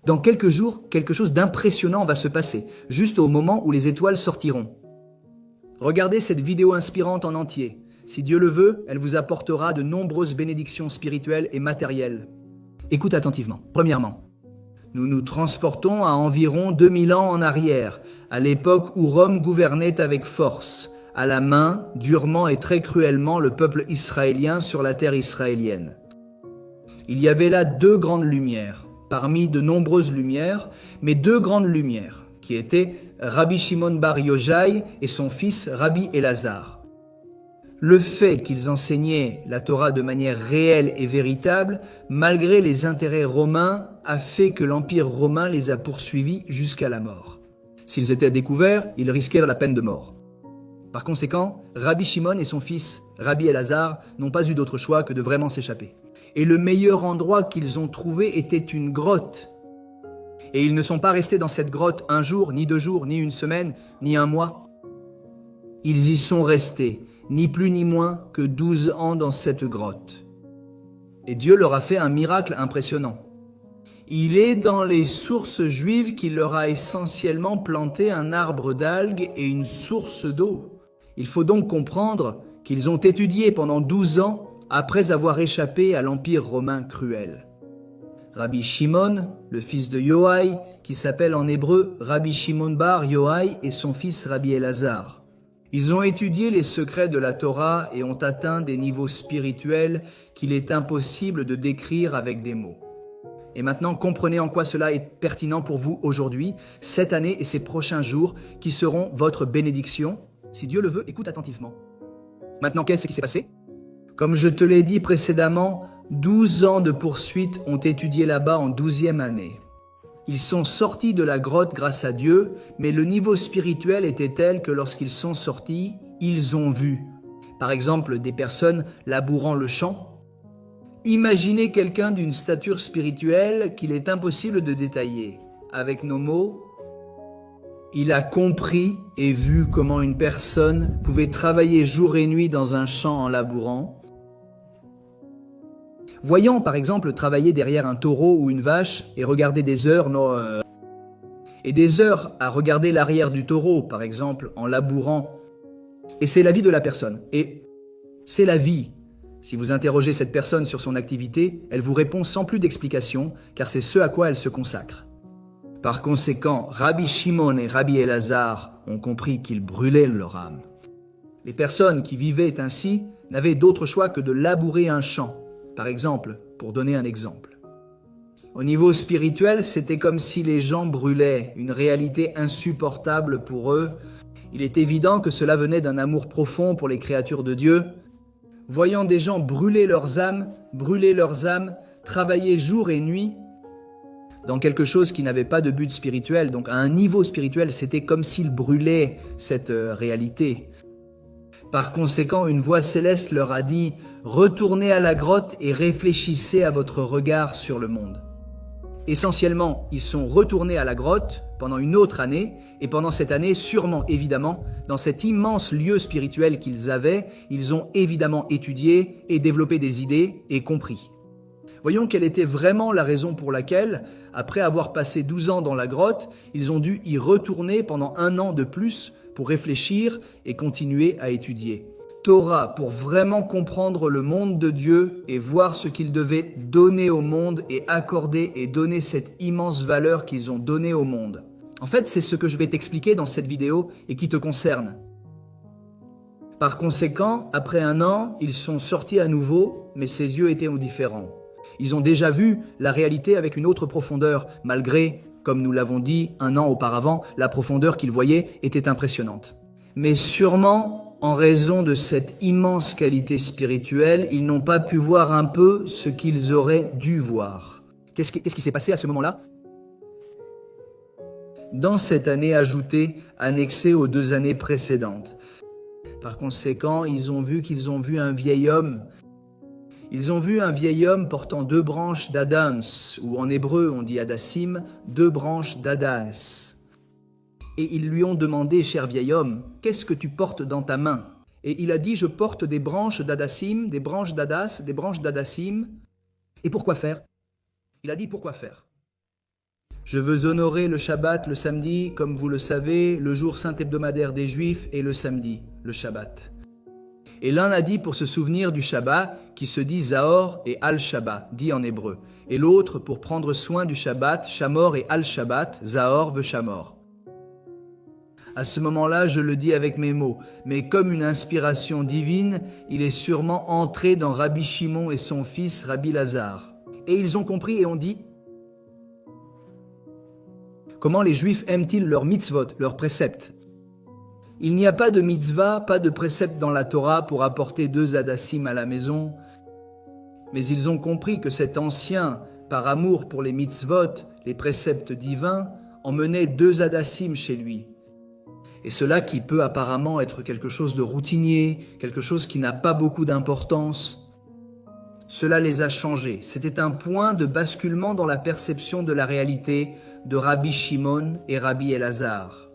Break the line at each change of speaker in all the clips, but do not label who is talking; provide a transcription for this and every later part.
Dans quelques jours, quelque chose d'impressionnant va se passer, juste au moment où les étoiles sortiront. Regardez cette vidéo inspirante en entier. Si Dieu le veut, elle vous apportera de nombreuses bénédictions spirituelles et matérielles. Écoute attentivement. Premièrement, nous nous transportons à environ 2000 ans en arrière, à l'époque où Rome gouvernait avec force, à la main, durement et très cruellement, le peuple israélien sur la terre israélienne. Il y avait là deux grandes lumières, parmi de nombreuses lumières, mais deux grandes lumières, qui étaient Rabbi Shimon bar Yochai et son fils Rabbi Elazar. Le fait qu'ils enseignaient la Torah de manière réelle et véritable, malgré les intérêts romains, a fait que l'Empire romain les a poursuivis jusqu'à la mort. S'ils étaient découverts, ils risquaient la peine de mort. Par conséquent, Rabbi Shimon et son fils, Rabbi Elazar, n'ont pas eu d'autre choix que de vraiment s'échapper. Et le meilleur endroit qu'ils ont trouvé était une grotte. Et ils ne sont pas restés dans cette grotte un jour, ni 2 jours, ni 1 semaine, ni 1 mois. Ils y sont restés, ni plus ni moins que 12 ans dans cette grotte. Et Dieu leur a fait un miracle impressionnant. Il est dans les sources juives qu'il leur a essentiellement planté un arbre d'algues et une source d'eau. Il faut donc comprendre qu'ils ont étudié pendant 12 ans après avoir échappé à l'Empire romain cruel. Rabbi Shimon, le fils de Yochai, qui s'appelle en hébreu Rabbi Shimon bar Yochai, et son fils Rabbi Elazar. Ils ont étudié les secrets de la Torah et ont atteint des niveaux spirituels qu'il est impossible de décrire avec des mots. Et maintenant, comprenez en quoi cela est pertinent pour vous aujourd'hui, cette année et ces prochains jours qui seront votre bénédiction. Si Dieu le veut, écoute attentivement. Maintenant, qu'est-ce qui s'est passé? Comme je te l'ai dit précédemment, 12 ans de poursuite ont étudié là-bas en 12e année. Ils sont sortis de la grotte grâce à Dieu, mais le niveau spirituel était tel que lorsqu'ils sont sortis, ils ont vu. Par exemple, des personnes labourant le champ. Imaginez quelqu'un d'une stature spirituelle qu'il est impossible de détailler. Avec nos mots, il a compris et vu comment une personne pouvait travailler jour et nuit dans un champ en labourant. Voyant par exemple travailler derrière un taureau ou une vache et regarder des heures, et des heures à regarder l'arrière du taureau par exemple en labourant. Et c'est la vie de la personne. Et c'est la vie. Si vous interrogez cette personne sur son activité, elle vous répond sans plus d'explication, car c'est ce à quoi elle se consacre. Par conséquent, Rabbi Shimon et Rabbi Elazar ont compris qu'ils brûlaient leur âme. Les personnes qui vivaient ainsi n'avaient d'autre choix que de labourer un champ, par exemple, pour donner un exemple. Au niveau spirituel, c'était comme si les gens brûlaient, une réalité insupportable pour eux. Il est évident que cela venait d'un amour profond pour les créatures de Dieu. Voyant des gens brûler leurs âmes, travailler jour et nuit, dans quelque chose qui n'avait pas de but spirituel, donc à un niveau spirituel, c'était comme s'ils brûlaient cette réalité. Par conséquent, une voix céleste leur a dit « Retournez à la grotte et réfléchissez à votre regard sur le monde ». Essentiellement, ils sont retournés à la grotte pendant une autre année, et pendant cette année, sûrement, évidemment, dans cet immense lieu spirituel qu'ils avaient, ils ont évidemment étudié et développé des idées et compris. Voyons quelle était vraiment la raison pour laquelle, après avoir passé 12 ans dans la grotte, ils ont dû y retourner pendant 1 an de plus pour réfléchir et continuer à étudier. Torah pour vraiment comprendre le monde de Dieu et voir ce qu'il devait donner au monde et accorder et donner cette immense valeur qu'ils ont donnée au monde. En fait, c'est ce que je vais t'expliquer dans cette vidéo et qui te concerne. Par conséquent, après 1 an, ils sont sortis à nouveau, mais ses yeux étaient différents. Ils ont déjà vu la réalité avec une autre profondeur, malgré, comme nous l'avons dit 1 an auparavant, la profondeur qu'ils voyaient était impressionnante. Mais sûrement, en raison de cette immense qualité spirituelle, ils n'ont pas pu voir un peu ce qu'ils auraient dû voir. Qu'est-ce qui s'est passé à ce moment-là? Dans cette année ajoutée, annexée aux 2 années précédentes. Par conséquent, ils ont vu un vieil homme. Ils ont vu un vieil homme portant 2 branches d'Adams, ou en hébreu on dit Hadassim, 2 branches d'Adas. Et ils lui ont demandé, cher vieil homme, qu'est-ce que tu portes dans ta main? Et il a dit, je porte des branches d'Hadassim, des branches d'Adas, des branches d'Hadassim. Et pourquoi faire? Il a dit, pourquoi faire? Je veux honorer le Shabbat le samedi, comme vous le savez, le jour saint hebdomadaire des Juifs est le samedi, le Shabbat. Et l'un a dit pour se souvenir du Shabbat, qui se dit Zahor et Al-Shabbat, dit en hébreu. Et l'autre pour prendre soin du Shabbat, Shamor et Al-Shabbat, Zahor veut Shamor. À ce moment-là, je le dis avec mes mots, mais comme une inspiration divine, il est sûrement entré dans Rabbi Shimon et son fils Rabbi Lazare. Et ils ont compris et ont dit comment les Juifs aiment-ils leurs mitzvot, leurs préceptes? Il n'y a pas de mitzvah, pas de précepte dans la Torah pour apporter 2 hadassim à la maison, mais ils ont compris que cet ancien, par amour pour les mitzvot, les préceptes divins, emmenait 2 hadassim chez lui. Et cela qui peut apparemment être quelque chose de routinier, quelque chose qui n'a pas beaucoup d'importance, cela les a changés. C'était un point de basculement dans la perception de la réalité de Rabbi Shimon et Rabbi Elazar.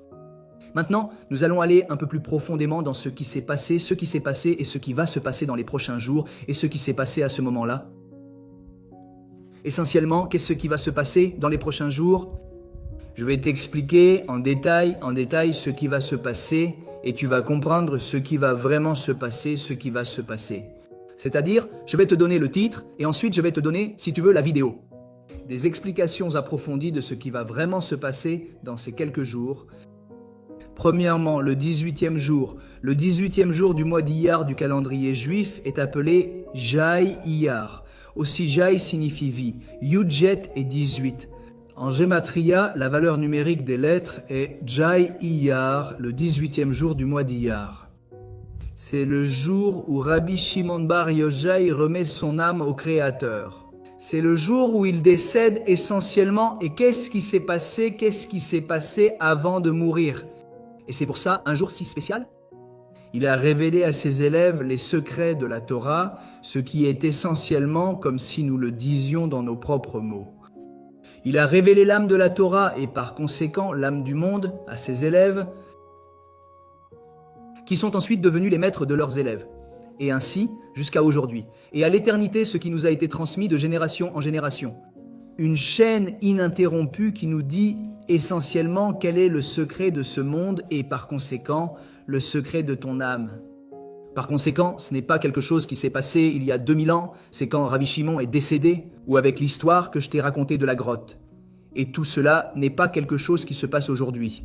Maintenant, nous allons aller un peu plus profondément dans ce qui s'est passé et ce qui va se passer dans les prochains jours et ce qui s'est passé à ce moment-là. Essentiellement, qu'est-ce qui va se passer dans les prochains jours? Je vais t'expliquer en détail ce qui va se passer et tu vas comprendre ce qui va vraiment se passer, ce qui va se passer. C'est-à-dire, je vais te donner le titre et ensuite je vais te donner, si tu veux, la vidéo. Des explications approfondies de ce qui va vraiment se passer dans ces quelques jours. Premièrement, le 18e jour. Le 18e jour du mois d'Iyar du calendrier juif est appelé Jai Iyar. Aussi Jai signifie vie. Yudjet est 18. En Gematria, la valeur numérique des lettres est Jai Iyar, le 18e jour du mois d'Iyar. C'est le jour où Rabbi Shimon Bar Yochai remet son âme au Créateur. C'est le jour où il décède essentiellement. Et qu'est-ce qui s'est passé avant de mourir? Et c'est pour ça un jour si spécial. Il a révélé à ses élèves les secrets de la Torah, ce qui est essentiellement comme si nous le disions dans nos propres mots. Il a révélé l'âme de la Torah et par conséquent l'âme du monde à ses élèves, qui sont ensuite devenus les maîtres de leurs élèves. Et ainsi, jusqu'à aujourd'hui. Et à l'éternité, ce qui nous a été transmis de génération en génération. Une chaîne ininterrompue qui nous dit essentiellement quel est le secret de ce monde et par conséquent, le secret de ton âme. Par conséquent, ce n'est pas quelque chose qui s'est passé il y a 2000 ans, c'est quand Rabbi Shimon est décédé, ou avec l'histoire que je t'ai racontée de la grotte. Et tout cela n'est pas quelque chose qui se passe aujourd'hui.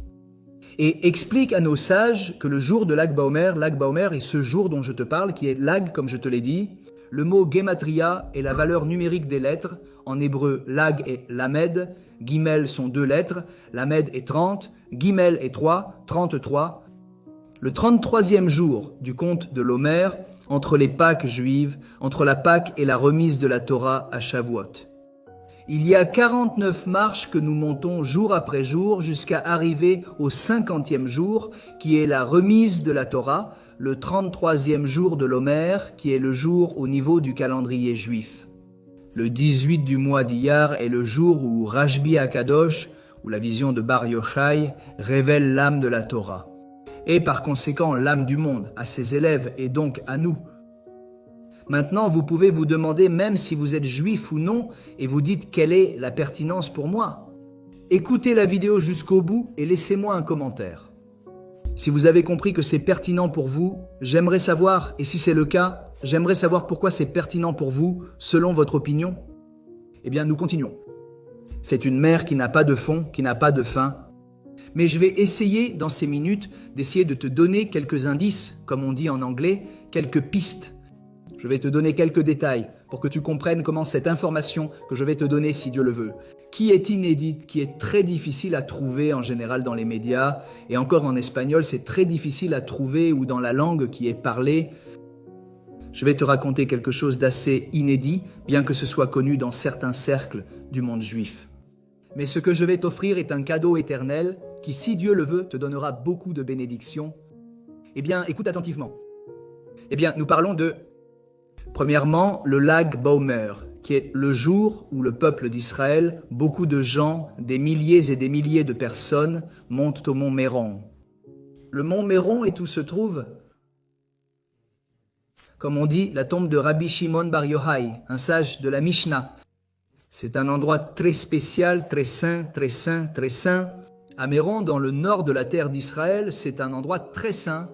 Et explique à nos sages que le jour de Lag Baomer est ce jour dont je te parle, qui est Lag, comme je te l'ai dit. Le mot Gematria est la valeur numérique des lettres. En hébreu, Lag est Lamed, Gimel sont 2 lettres, Lamed est 30, Gimel est 3, 33. Le 33e jour du conte de l'Omer, entre les Pâques juives, entre la Pâque et la remise de la Torah à Shavuot. Il y a 49 marches que nous montons jour après jour jusqu'à arriver au 50e jour, qui est la remise de la Torah, le 33e jour de l'Omer, qui est le jour au niveau du calendrier juif. Le 18 du mois d'Iyar est le jour où Rashbi Akadosh, ou la vision de Bar Yochai, révèle l'âme de la Torah. Et par conséquent l'âme du monde, à ses élèves et donc à nous. Maintenant, vous pouvez vous demander, même si vous êtes juif ou non, et vous dites quelle est la pertinence pour moi. Écoutez la vidéo jusqu'au bout et laissez-moi un commentaire. Si vous avez compris que c'est pertinent pour vous, j'aimerais savoir, et si c'est le cas, j'aimerais savoir pourquoi c'est pertinent pour vous, selon votre opinion. Eh bien, nous continuons. C'est une mer qui n'a pas de fond, qui n'a pas de fin. Mais je vais essayer, dans ces minutes, d'essayer de te donner quelques indices, comme on dit en anglais, quelques pistes. Je vais te donner quelques détails pour que tu comprennes comment cette information que je vais te donner, si Dieu le veut, qui est inédite, qui est très difficile à trouver en général dans les médias, et encore en espagnol, c'est très difficile à trouver ou dans la langue qui est parlée. Je vais te raconter quelque chose d'assez inédit, bien que ce soit connu dans certains cercles du monde juif. Mais ce que je vais t'offrir est un cadeau éternel qui, si Dieu le veut, te donnera beaucoup de bénédictions. Eh bien, écoute attentivement. Eh bien, nous parlons de, premièrement, le Lag Baomer, qui est le jour où le peuple d'Israël, beaucoup de gens, des milliers et des milliers de personnes, montent au mont Méron. Le mont Méron est où se trouve, comme on dit, la tombe de Rabbi Shimon Bar Yochai, un sage de la Mishnah. C'est un endroit très spécial, très saint, très saint, très saint. Améron, dans le nord de la terre d'Israël, c'est un endroit très saint.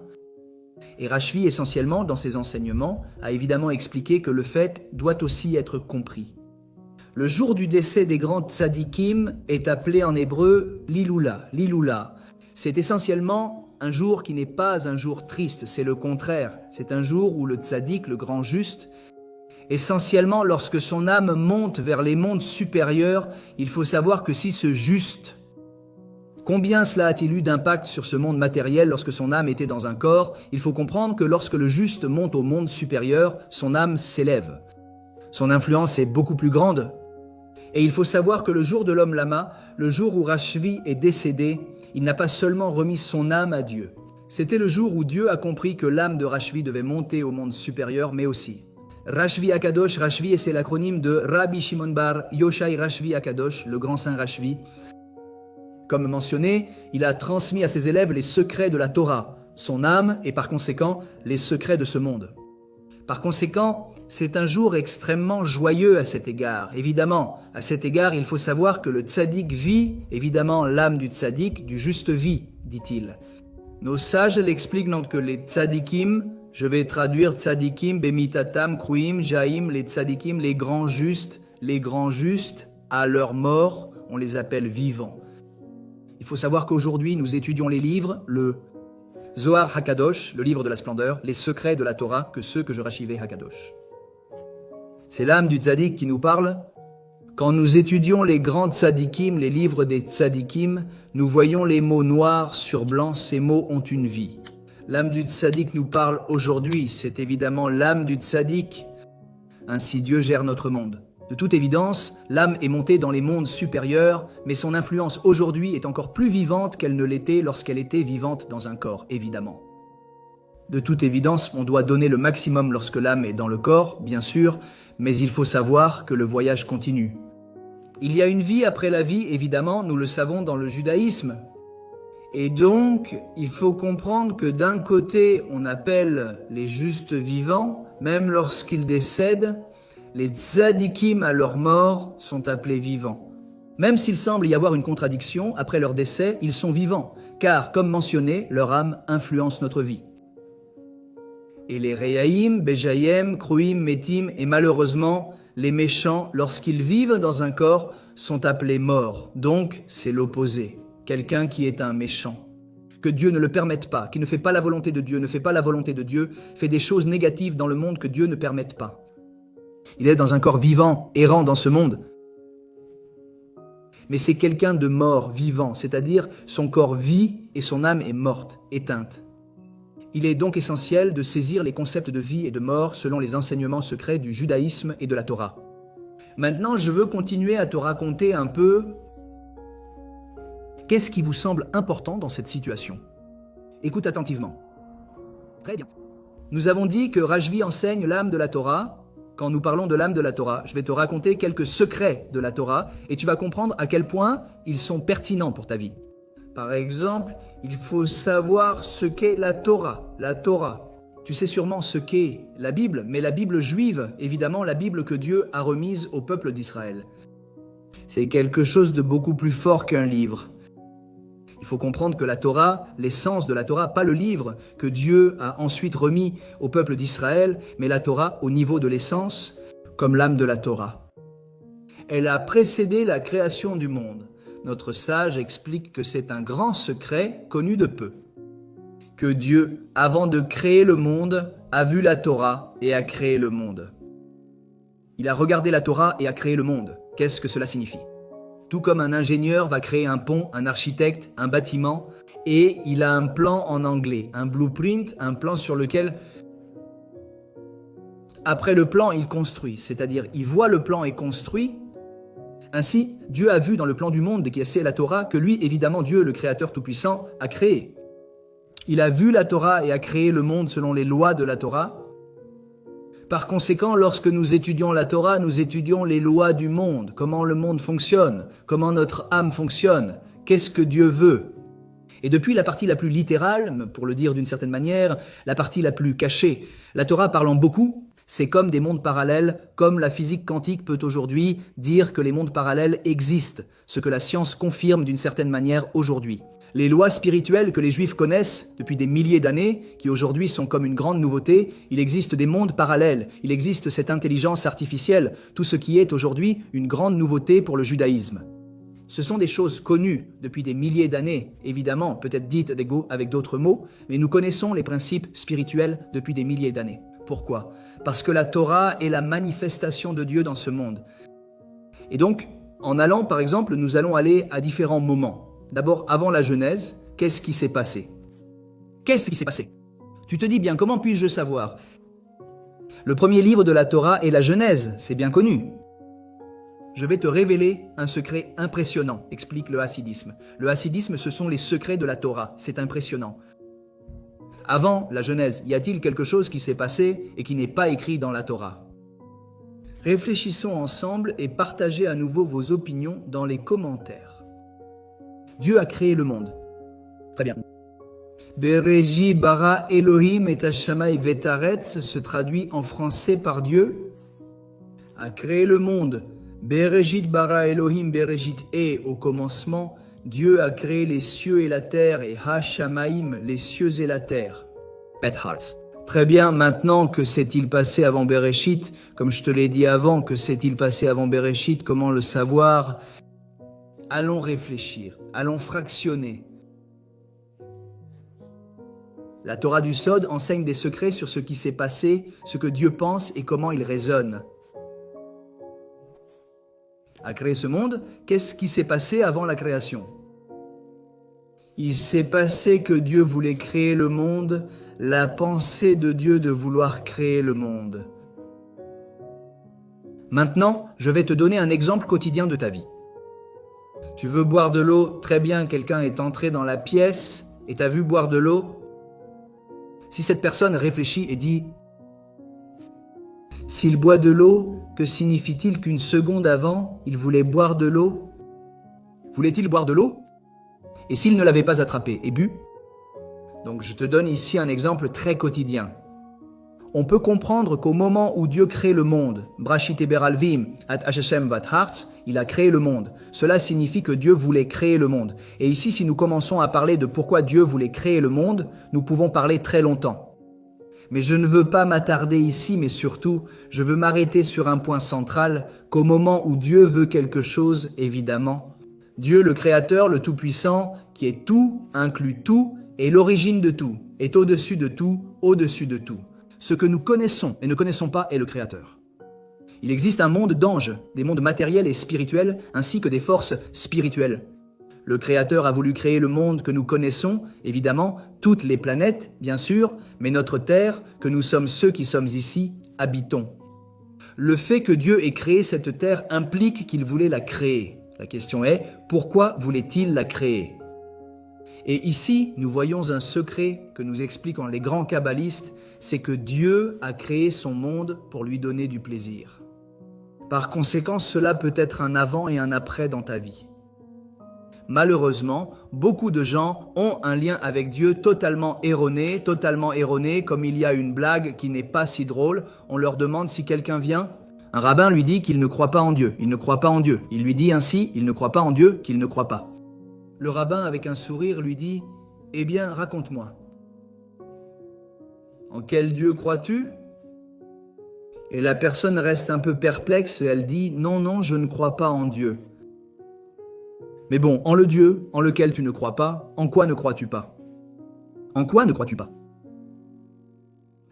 Et Rashvi, essentiellement, dans ses enseignements, a évidemment expliqué que le fait doit aussi être compris. Le jour du décès des grands tzadikim est appelé en hébreu Liloula. Liloula, c'est essentiellement un jour qui n'est pas un jour triste, c'est le contraire. C'est un jour où le tzadik, le grand juste, essentiellement lorsque son âme monte vers les mondes supérieurs, il faut savoir que si ce juste, combien cela a-t-il eu d'impact sur ce monde matériel lorsque son âme était dans un corps? Il faut comprendre que lorsque le juste monte au monde supérieur, son âme s'élève. Son influence est beaucoup plus grande. Et il faut savoir que le jour de l'homme lama, le jour où Rashvi est décédé, il n'a pas seulement remis son âme à Dieu. C'était le jour où Dieu a compris que l'âme de Rashvi devait monter au monde supérieur, mais aussi Rashvi Akadosh. Rashvi, c'est l'acronyme de Rabbi Shimon Bar Yochai Rashvi Akadosh, le grand saint Rashvi. Comme mentionné, il a transmis à ses élèves les secrets de la Torah, son âme et par conséquent les secrets de ce monde. Par conséquent, c'est un jour extrêmement joyeux à cet égard. Évidemment, à cet égard, il faut savoir que le tzaddik vit, évidemment l'âme du tzaddik, du juste vit, dit-il. Nos sages l'expliquent donc que les tzaddikim, je vais traduire tzaddikim, bemitatam, kruim, jaim, les tzaddikim, les grands justes, à leur mort, on les appelle vivants. Il faut savoir qu'aujourd'hui, nous étudions les livres, le Zohar Hakadosh, le livre de la splendeur, les secrets de la Torah, que ceux que je rachivais Hakadosh. C'est l'âme du tzaddik qui nous parle. Quand nous étudions les grands tzaddikim, les livres des tzaddikim, nous voyons les mots noirs sur blanc, ces mots ont une vie. L'âme du tzaddik nous parle aujourd'hui, c'est évidemment l'âme du tzaddik. Ainsi Dieu gère notre monde. De toute évidence, l'âme est montée dans les mondes supérieurs, mais son influence aujourd'hui est encore plus vivante qu'elle ne l'était lorsqu'elle était vivante dans un corps, évidemment. De toute évidence, on doit donner le maximum lorsque l'âme est dans le corps, bien sûr, mais il faut savoir que le voyage continue. Il y a une vie après la vie, évidemment, nous le savons dans le judaïsme. Et donc, il faut comprendre que d'un côté, on appelle les justes vivants, même lorsqu'ils décèdent, les tzadikim à leur mort sont appelés vivants. Même s'il semble y avoir une contradiction, après leur décès, ils sont vivants, car, comme mentionné, leur âme influence notre vie. Et les Reyaïm, Béjaïm, Kruim, Métim, et malheureusement, les méchants, lorsqu'ils vivent dans un corps, sont appelés morts. Donc, c'est l'opposé. Quelqu'un qui est un méchant. Que Dieu ne le permette pas, qui ne fait pas la volonté de Dieu, ne fait pas la volonté de Dieu, fait des choses négatives dans le monde que Dieu ne permette pas. Il est dans un corps vivant, errant dans ce monde. Mais c'est quelqu'un de mort, vivant, c'est-à-dire son corps vit et son âme est morte, éteinte. Il est donc essentiel de saisir les concepts de vie et de mort selon les enseignements secrets du judaïsme et de la Torah. Maintenant, je veux continuer à te raconter un peu qu'est-ce qui vous semble important dans cette situation. Écoute attentivement. Très bien. Nous avons dit que Rashvi enseigne l'âme de la Torah. Quand nous parlons de l'âme de la Torah, je vais te raconter quelques secrets de la Torah et tu vas comprendre à quel point ils sont pertinents pour ta vie. Par exemple, il faut savoir ce qu'est la Torah. La Torah. Tu sais sûrement ce qu'est la Bible, mais la Bible juive, évidemment la Bible que Dieu a remise au peuple d'Israël. C'est quelque chose de beaucoup plus fort qu'un livre. Il faut comprendre que la Torah, l'essence de la Torah, pas le livre que Dieu a ensuite remis au peuple d'Israël, mais la Torah au niveau de l'essence, comme l'âme de la Torah. Elle a précédé la création du monde. Notre sage explique que c'est un grand secret connu de peu. Que Dieu, avant de créer le monde, a vu la Torah et a créé le monde. Il a regardé la Torah et a créé le monde. Qu'est-ce que cela signifie ? Tout comme un ingénieur va créer un pont, un architecte, un bâtiment, et il a un plan en anglais, un blueprint, un plan sur lequel, après le plan, il construit, c'est-à-dire il voit le plan et construit. Ainsi, Dieu a vu dans le plan du monde qui est la Torah que lui, évidemment Dieu, le Créateur Tout-Puissant, a créé. Il a vu la Torah et a créé le monde selon les lois de la Torah. Par conséquent, lorsque nous étudions la Torah, nous étudions les lois du monde, comment le monde fonctionne, comment notre âme fonctionne, qu'est-ce que Dieu veut. Et depuis la partie la plus littérale, pour le dire d'une certaine manière, la partie la plus cachée, la Torah parlant beaucoup, C'est comme des mondes parallèles, comme la physique quantique peut aujourd'hui dire que les mondes parallèles existent, ce que la science confirme d'une certaine manière aujourd'hui. Les lois spirituelles que les Juifs connaissent depuis des milliers d'années, qui aujourd'hui sont comme une grande nouveauté, il existe des mondes parallèles, il existe cette intelligence artificielle, tout ce qui est aujourd'hui une grande nouveauté pour le judaïsme. Ce sont des choses connues depuis des milliers d'années, évidemment, peut-être dites avec d'autres mots, mais nous connaissons les principes spirituels depuis des milliers d'années. Pourquoi? Parce que la Torah est la manifestation de Dieu dans ce monde. Et donc, en allant, par exemple, nous allons aller à différents moments. D'abord, avant la Genèse, qu'est-ce qui s'est passé? Qu'est-ce qui s'est passé? Tu te dis bien, comment puis-je le savoir? Le premier livre de la Torah est la Genèse, c'est bien connu. Je vais te révéler un secret impressionnant, explique le hassidisme. Le hassidisme, ce sont les secrets de la Torah, c'est impressionnant. Avant la Genèse, y a-t-il quelque chose qui s'est passé et qui n'est pas écrit dans la Torah? Réfléchissons ensemble et partagez à nouveau vos opinions dans les commentaires. Dieu a créé le monde. Très bien. Bereshit bara Elohim et hashamayim vetaretz se traduit en français par Dieu a créé le monde. Bereshit bara Elohim bereshit et au commencement, Dieu a créé les cieux et la terre et hashamayim les cieux et la terre. Beth-Hartz. Très bien, maintenant que s'est-il passé avant Bereshit? Comme je te l'ai dit avant, que s'est-il passé avant Bereshit? Comment le savoir? Allons réfléchir, allons fractionner. La Torah du Sod enseigne des secrets sur ce qui s'est passé, ce que Dieu pense et comment il raisonne. À créer ce monde, qu'est-ce qui s'est passé avant la création? Il s'est passé que Dieu voulait créer le monde, la pensée de Dieu de vouloir créer le monde. Maintenant, je vais te donner un exemple quotidien de ta vie. Tu veux boire de l'eau, très bien, quelqu'un est entré dans la pièce et t'as vu boire de l'eau. Si cette personne réfléchit et dit « S'il boit de l'eau, que signifie-t-il qu'une seconde avant, il voulait boire de l'eau? Voulait-il boire de l'eau? Et s'il ne l'avait pas attrapé et bu ?» Donc je te donne ici un exemple très quotidien. On peut comprendre qu'au moment où Dieu crée le monde, Brashit Beralvim, at Hashem vat Hartz, il a créé le monde. Cela signifie que Dieu voulait créer le monde. Et ici, si nous commençons à parler de pourquoi Dieu voulait créer le monde, nous pouvons parler très longtemps. Mais je ne veux pas m'attarder ici, mais surtout, je veux m'arrêter sur un point central, qu'au moment où Dieu veut quelque chose, évidemment, Dieu le Créateur, le Tout-Puissant, qui est tout, inclut tout, est l'origine de tout, est au-dessus de tout, au-dessus de tout. Ce que nous connaissons et ne connaissons pas est le Créateur. Il existe un monde d'anges, des mondes matériels et spirituels, ainsi que des forces spirituelles. Le Créateur a voulu créer le monde que nous connaissons, évidemment, toutes les planètes, bien sûr, mais notre Terre, que nous sommes ceux qui sommes ici, habitons. Le fait que Dieu ait créé cette Terre implique qu'il voulait la créer. La question est, pourquoi voulait-il la créer? Et ici, nous voyons un secret que nous expliquent les grands kabbalistes, c'est que Dieu a créé son monde pour lui donner du plaisir. Par conséquent, cela peut être un avant et un après dans ta vie. Malheureusement, beaucoup de gens ont un lien avec Dieu totalement erroné, comme il y a une blague qui n'est pas si drôle. On leur demande si quelqu'un vient. Un rabbin lui dit qu'il ne croit pas en Dieu, il ne croit pas en Dieu. Il lui dit ainsi, il ne croit pas en Dieu, qu'il ne croit pas. Le rabbin, avec un sourire, lui dit « Eh bien, raconte-moi. En quel Dieu crois-tu » Et la personne reste un peu perplexe et elle dit « Non, non, je ne crois pas en Dieu. » Mais bon, en le Dieu en lequel tu ne crois pas, en quoi ne crois-tu pas? En quoi ne crois-tu pas?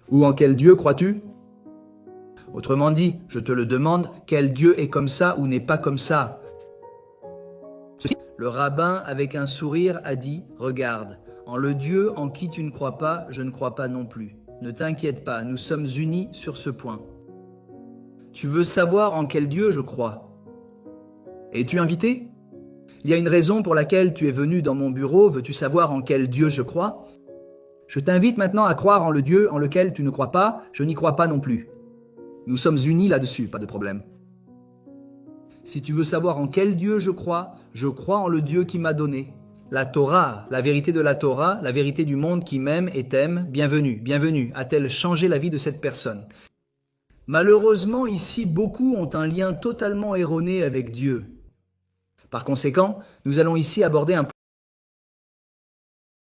Ou en quel Dieu crois-tu? Autrement dit, je te le demande, quel Dieu est comme ça ou n'est pas comme ça? Le rabbin, avec un sourire, a dit « Regarde, en le Dieu en qui tu ne crois pas, je ne crois pas non plus. Ne t'inquiète pas, nous sommes unis sur ce point. Tu veux savoir en quel Dieu je crois? Es-tu invité? Il y a une raison pour laquelle tu es venu dans mon bureau. Veux-tu savoir en quel Dieu je crois? Je t'invite maintenant à croire en le Dieu en lequel tu ne crois pas. Je n'y crois pas non plus. Nous sommes unis là-dessus, pas de problème. Si tu veux savoir en quel Dieu je crois en le Dieu qui m'a donné. La Torah, la vérité de la Torah, la vérité du monde qui m'aime et t'aime, bienvenue, bienvenue. A-t-elle changé la vie de cette personne? Malheureusement, ici, beaucoup ont un lien totalement erroné avec Dieu. Par conséquent, nous allons ici aborder un